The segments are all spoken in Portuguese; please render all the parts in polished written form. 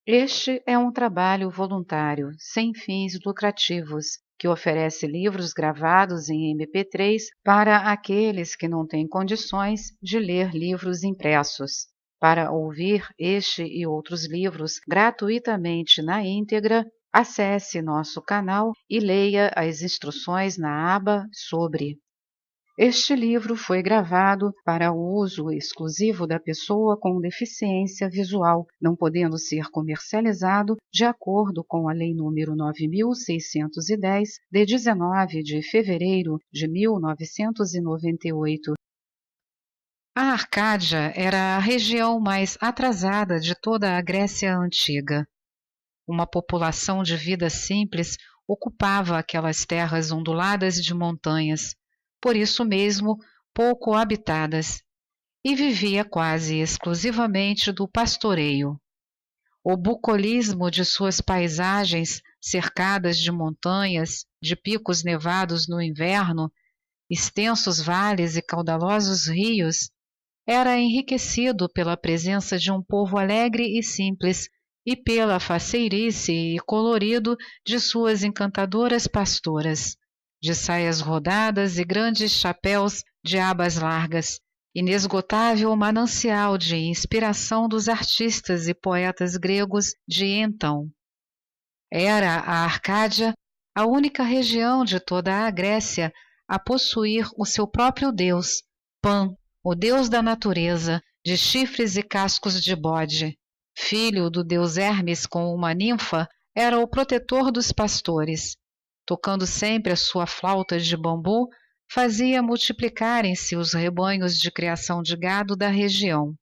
Este é um trabalho voluntário, sem fins lucrativos, que oferece livros gravados em MP3 para aqueles que não têm condições de ler livros impressos. Para ouvir este e outros livros gratuitamente na íntegra, acesse nosso canal e leia as instruções na aba Sobre. Este livro foi gravado para o uso exclusivo da pessoa com deficiência visual, não podendo ser comercializado de acordo com a Lei nº 9.610, de 19 de fevereiro de 1998. A Arcádia era a região mais atrasada de toda a Grécia Antiga. Uma população de vida simples ocupava aquelas terras onduladas de montanhas, por isso mesmo pouco habitadas, e vivia quase exclusivamente do pastoreio. O bucolismo de suas paisagens, cercadas de montanhas, de picos nevados no inverno, extensos vales e caudalosos rios, era enriquecido pela presença de um povo alegre e simples e pela faceirice e colorido de suas encantadoras pastoras, de saias rodadas e grandes chapéus de abas largas, inesgotável manancial de inspiração dos artistas e poetas gregos de então. Era a Arcádia a única região de toda a Grécia a possuir o seu próprio deus, Pan, o deus da natureza, de chifres e cascos de bode. Filho do deus Hermes com uma ninfa, era o protetor dos pastores. Tocando sempre a sua flauta de bambu, fazia multiplicarem-se os rebanhos de criação de gado da região.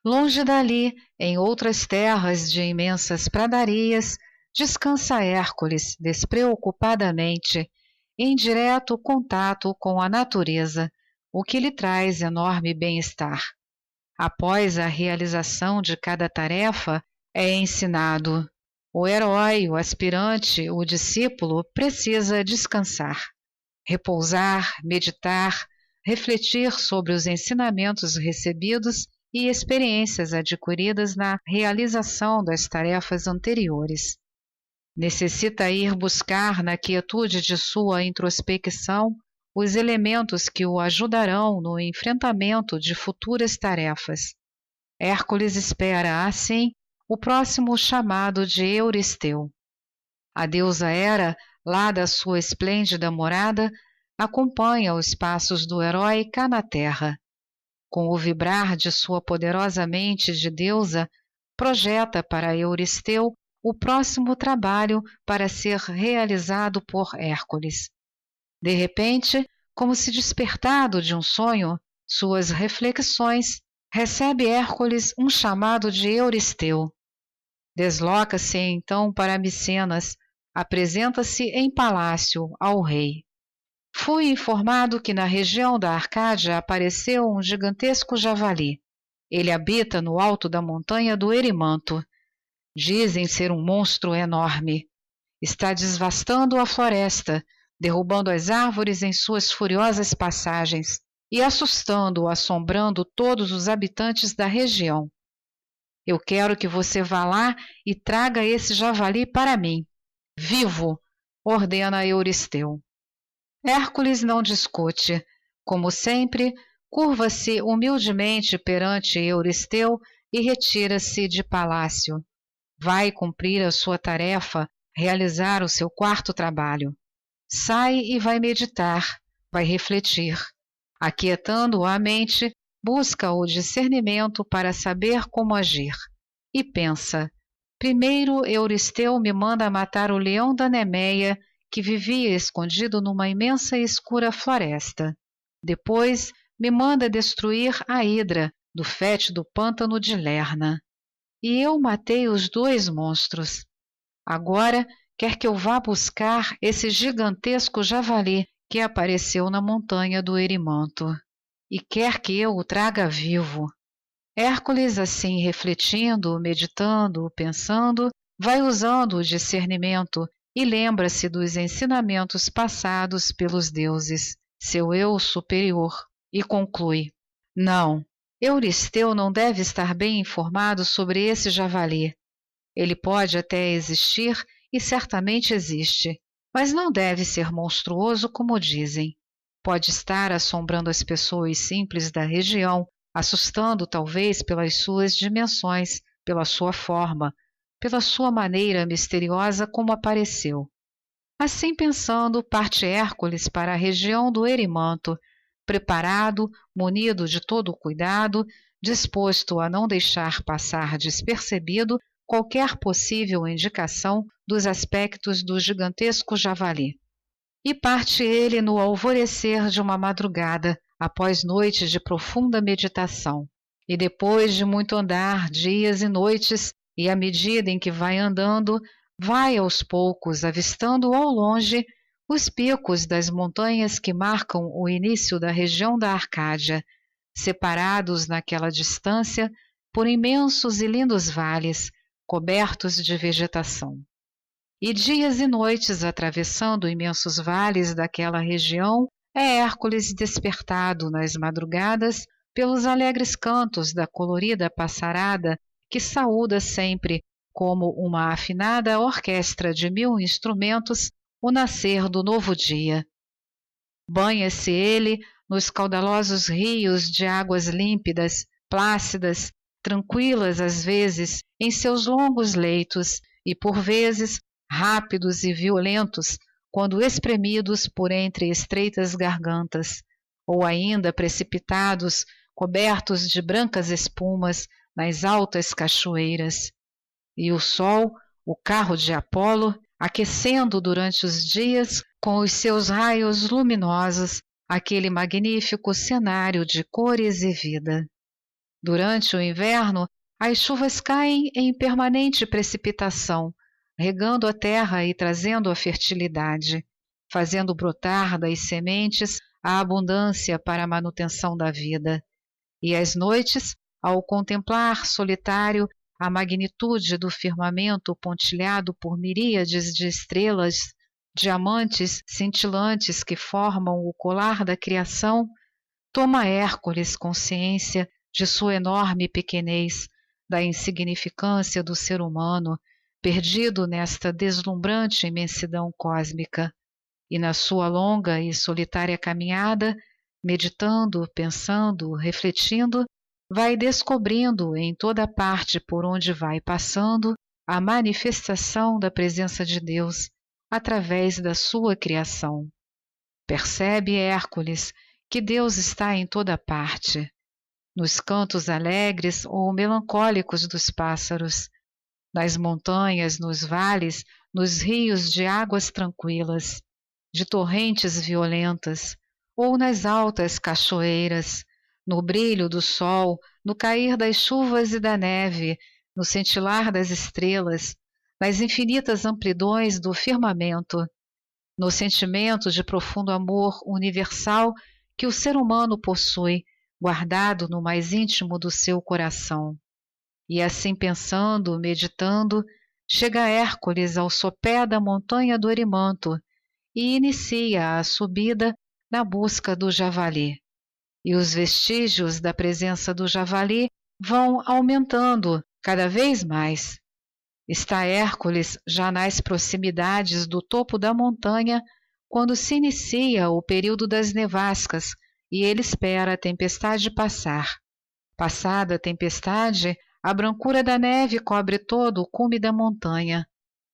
Longe dali, em outras terras de imensas pradarias, descansa Hércules despreocupadamente, em direto contato com a natureza, o que lhe traz enorme bem-estar. Após a realização de cada tarefa, é ensinado. O herói, o aspirante, o discípulo precisa descansar, repousar, meditar, refletir sobre os ensinamentos recebidos e experiências adquiridas na realização das tarefas anteriores. Necessita ir buscar na quietude de sua introspecção os elementos que o ajudarão no enfrentamento de futuras tarefas. Hércules espera, assim, o próximo chamado de Euristeu. A deusa Hera, lá da sua esplêndida morada, acompanha os passos do herói cá na terra. Com o vibrar de sua poderosa mente de deusa, projeta para Euristeu o próximo trabalho para ser realizado por Hércules. De repente, como se despertado de um sonho, suas reflexões, recebe Hércules um chamado de Euristeu. Desloca-se então para Micenas, apresenta-se em palácio ao rei. Fui informado que na região da Arcádia apareceu um gigantesco javali. Ele habita no alto da montanha do Erimanto. Dizem ser um monstro enorme. Está desvastando a floresta, derrubando as árvores em suas furiosas passagens e assustando, assombrando todos os habitantes da região. Eu quero que você vá lá e traga esse javali para mim, vivo, ordena Euristeu. Hércules não discute. Como sempre, curva-se humildemente perante Euristeu e retira-se de palácio. Vai cumprir a sua tarefa, realizar o seu quarto trabalho. Sai e vai meditar, vai refletir. Aquietando a mente, busca o discernimento para saber como agir. E pensa: primeiro Euristeu me manda matar o leão da Nemeia, que vivia escondido numa imensa e escura floresta. Depois me manda destruir a Hidra, do fétido pântano de Lerna. E eu matei os dois monstros. Agora quer que eu vá buscar esse gigantesco javali que apareceu na montanha do Erimanto, e quer que eu o traga vivo. Hércules, assim refletindo, meditando, pensando, vai usando o discernimento e lembra-se dos ensinamentos passados pelos deuses, seu eu superior, e conclui: não, Euristeu não deve estar bem informado sobre esse javali. Ele pode até existir e certamente existe, mas não deve ser monstruoso como dizem. Pode estar assombrando as pessoas simples da região, assustando talvez pelas suas dimensões, pela sua forma, pela sua maneira misteriosa como apareceu. Assim pensando, parte Hércules para a região do Erimanto, preparado, munido de todo o cuidado, disposto a não deixar passar despercebido qualquer possível indicação dos aspectos do gigantesco javali. E parte ele no alvorecer de uma madrugada, após noite de profunda meditação. E depois de muito andar, dias e noites, e à medida em que vai andando, vai aos poucos avistando ao longe os picos das montanhas que marcam o início da região da Arcádia, separados naquela distância por imensos e lindos vales, cobertos de vegetação. E dias e noites atravessando imensos vales daquela região, é Hércules despertado nas madrugadas pelos alegres cantos da colorida passarada que saúda sempre, como uma afinada orquestra de 1000 instrumentos, o nascer do novo dia. Banha-se ele nos caudalosos rios de águas límpidas, plácidas, tranquilas às vezes em seus longos leitos e por vezes rápidos e violentos quando espremidos por entre estreitas gargantas, ou ainda precipitados, cobertos de brancas espumas nas altas cachoeiras. E o sol, o carro de Apolo, aquecendo durante os dias com os seus raios luminosos aquele magnífico cenário de cores e vida. Durante o inverno, as chuvas caem em permanente precipitação, regando a terra e trazendo a fertilidade, fazendo brotar das sementes a abundância para a manutenção da vida. E às noites, ao contemplar solitário a magnitude do firmamento pontilhado por miríades de estrelas, diamantes cintilantes que formam o colar da criação, toma Hércules consciência de sua enorme pequenez, da insignificância do ser humano, perdido nesta deslumbrante imensidão cósmica, e na sua longa e solitária caminhada, meditando, pensando, refletindo, vai descobrindo em toda parte por onde vai passando a manifestação da presença de Deus através da sua criação. Percebe Hércules que Deus está em toda parte, nos cantos alegres ou melancólicos dos pássaros, nas montanhas, nos vales, nos rios de águas tranquilas, de torrentes violentas, ou nas altas cachoeiras, no brilho do sol, no cair das chuvas e da neve, no cintilar das estrelas, nas infinitas amplidões do firmamento, no sentimento de profundo amor universal que o ser humano possui, guardado no mais íntimo do seu coração. E assim pensando, meditando, chega Hércules ao sopé da montanha do Erimanto e inicia a subida na busca do javali. E os vestígios da presença do javali vão aumentando cada vez mais. Está Hércules já nas proximidades do topo da montanha quando se inicia o período das nevascas e ele espera a tempestade passar. Passada a tempestade, a brancura da neve cobre todo o cume da montanha.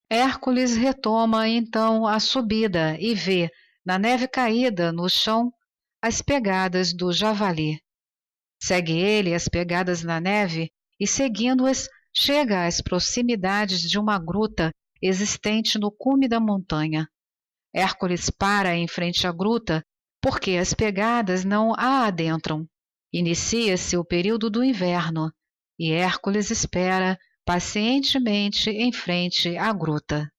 Hércules retoma então a subida e vê, na neve caída no chão, as pegadas do javali. Segue ele as pegadas na neve e, seguindo-as, chega às proximidades de uma gruta existente no cume da montanha. Hércules para em frente à gruta porque as pegadas não a adentram. Inicia-se o período do inverno e Hércules espera pacientemente em frente à gruta.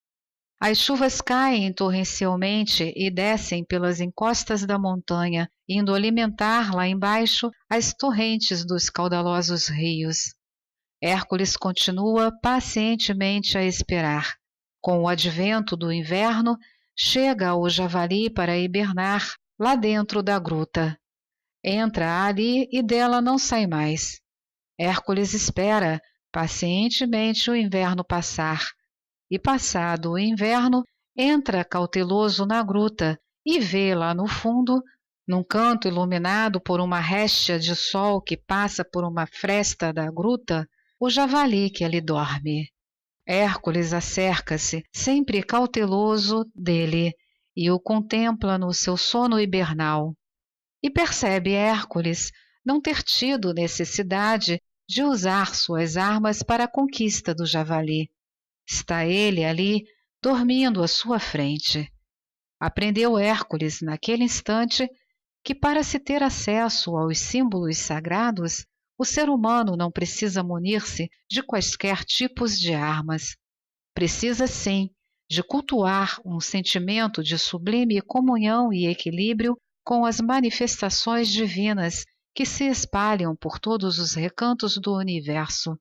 As chuvas caem torrencialmente e descem pelas encostas da montanha, indo alimentar lá embaixo as torrentes dos caudalosos rios. Hércules continua pacientemente a esperar. Com o advento do inverno, chega o javali para hibernar lá dentro da gruta. Entra ali e dela não sai mais. Hércules espera, pacientemente o inverno passar, e passado o inverno, entra cauteloso na gruta e vê lá no fundo, num canto iluminado por uma réstia de sol que passa por uma fresta da gruta, o javali que ali dorme. Hércules acerca-se, sempre cauteloso, dele, e o contempla no seu sono hibernal. E percebe Hércules não ter tido necessidade de usar suas armas para a conquista do javali. Está ele ali, dormindo à sua frente. Aprendeu Hércules, naquele instante, que para se ter acesso aos símbolos sagrados, o ser humano não precisa munir-se de quaisquer tipos de armas. Precisa, sim, de cultuar um sentimento de sublime comunhão e equilíbrio com as manifestações divinas que se espalham por todos os recantos do universo.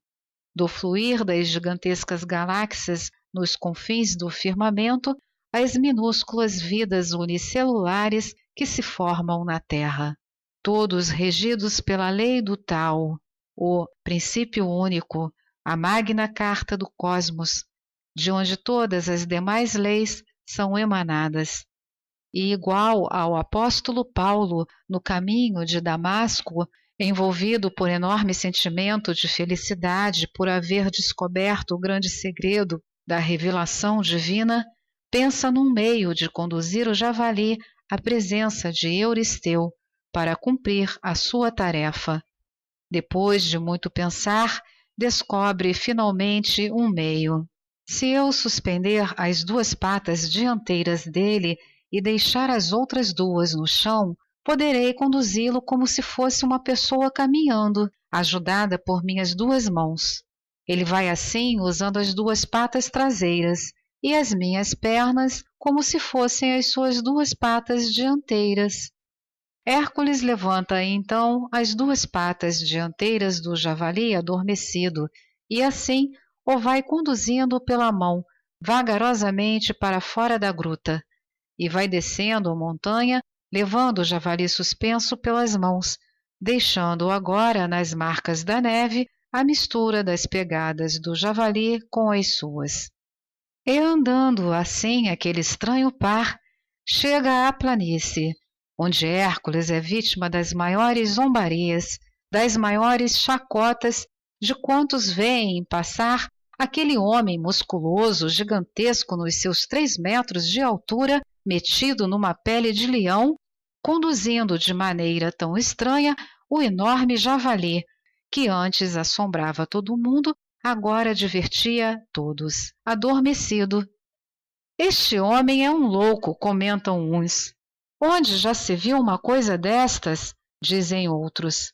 Do fluir das gigantescas galáxias nos confins do firmamento às minúsculas vidas unicelulares que se formam na Terra. Todos regidos pela lei do Tao, o princípio único, a magna carta do cosmos, de onde todas as demais leis são emanadas. E igual ao apóstolo Paulo no caminho de Damasco, envolvido por enorme sentimento de felicidade por haver descoberto o grande segredo da revelação divina, pensa num meio de conduzir o javali à presença de Euristeu para cumprir a sua tarefa. Depois de muito pensar, descobre finalmente um meio. Se eu suspender as duas patas dianteiras dele e deixar as outras duas no chão, poderei conduzi-lo como se fosse uma pessoa caminhando, ajudada por minhas duas mãos. Ele vai assim usando as duas patas traseiras e as minhas pernas como se fossem as suas duas patas dianteiras. Hércules levanta então as duas patas dianteiras do javali adormecido e assim o vai conduzindo pela mão vagarosamente para fora da gruta e vai descendo a montanha levando o javali suspenso pelas mãos, deixando-o agora nas marcas da neve a mistura das pegadas do javali com as suas. E andando assim aquele estranho par, chega à planície, onde Hércules é vítima das maiores zombarias, das maiores chacotas de quantos veem passar aquele homem musculoso, gigantesco nos seus 3 metros de altura, metido numa pele de leão, conduzindo de maneira tão estranha o enorme javali, que antes assombrava todo mundo, agora divertia todos, adormecido. Este homem é um louco, comentam uns. Onde já se viu uma coisa destas? Dizem outros.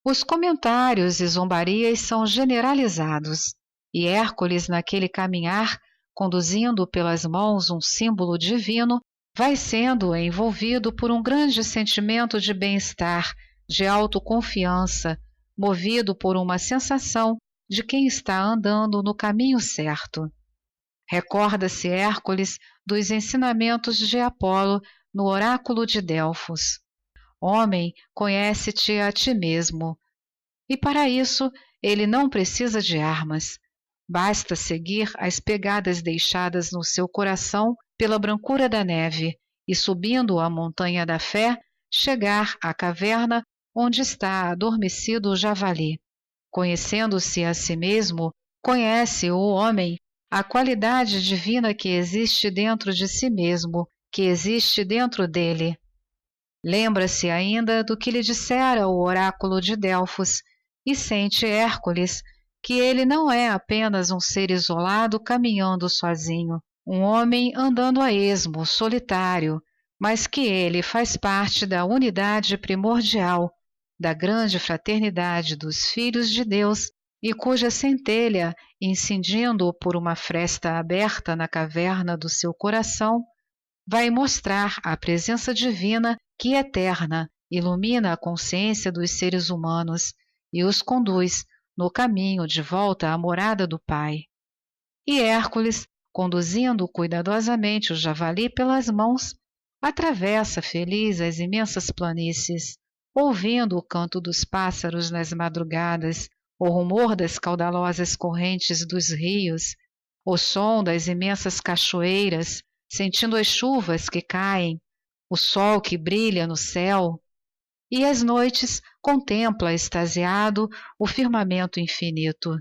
Os comentários e zombarias são generalizados, e Hércules, naquele caminhar, conduzindo pelas mãos um símbolo divino, vai sendo envolvido por um grande sentimento de bem-estar, de autoconfiança, movido por uma sensação de quem está andando no caminho certo. Recorda-se Hércules dos ensinamentos de Apolo no oráculo de Delfos. Homem, conhece-te a ti mesmo. E para isso ele não precisa de armas. Basta seguir as pegadas deixadas no seu coração pela brancura da neve e, subindo a montanha da fé, chegar à caverna onde está adormecido o javali. Conhecendo-se a si mesmo, conhece o homem a qualidade divina que existe dentro de si mesmo, que existe dentro dele. Lembra-se ainda do que lhe dissera o oráculo de Delfos e sente Hércules que ele não é apenas um ser isolado caminhando sozinho, um homem andando a esmo, solitário, mas que ele faz parte da unidade primordial, da grande fraternidade dos filhos de Deus e cuja centelha, incendindo por uma fresta aberta na caverna do seu coração, vai mostrar a presença divina que eterna ilumina a consciência dos seres humanos e os conduz no caminho de volta à morada do Pai. E Hércules, conduzindo cuidadosamente o javali pelas mãos, atravessa feliz as imensas planícies, ouvindo o canto dos pássaros nas madrugadas, o rumor das caudalosas correntes dos rios, o som das imensas cachoeiras, sentindo as chuvas que caem, o sol que brilha no céu, e às noites contempla extasiado o firmamento infinito,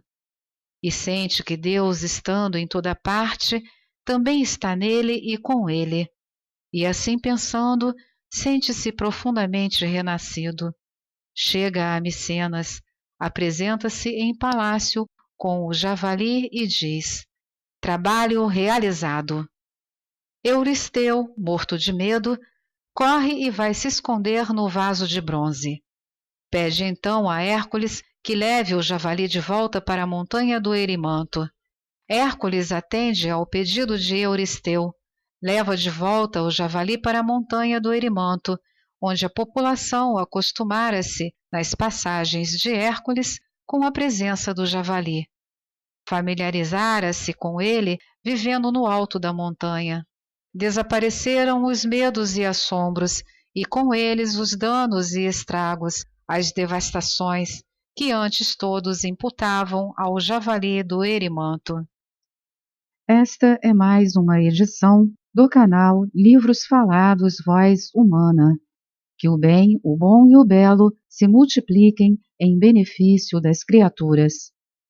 e sente que Deus, estando em toda parte, também está nele e com ele, e assim pensando, sente-se profundamente renascido. Chega a Micenas, apresenta-se em palácio com o javali e diz: trabalho realizado. Euristeu, morto de medo, corre e vai se esconder no vaso de bronze. Pede então a Hércules que leve o javali de volta para a montanha do Erimanto. Hércules atende ao pedido de Euristeu, leva de volta o javali para a montanha do Erimanto, onde a população acostumara-se, nas passagens de Hércules, com a presença do javali. Familiarizara-se com ele vivendo no alto da montanha. Desapareceram os medos e assombros, e com eles os danos e estragos, as devastações, que antes todos imputavam ao javali do Erimanto. Esta é mais uma edição do canal Livros Falados Voz Humana. Que o bem, o bom e o belo se multipliquem em benefício das criaturas.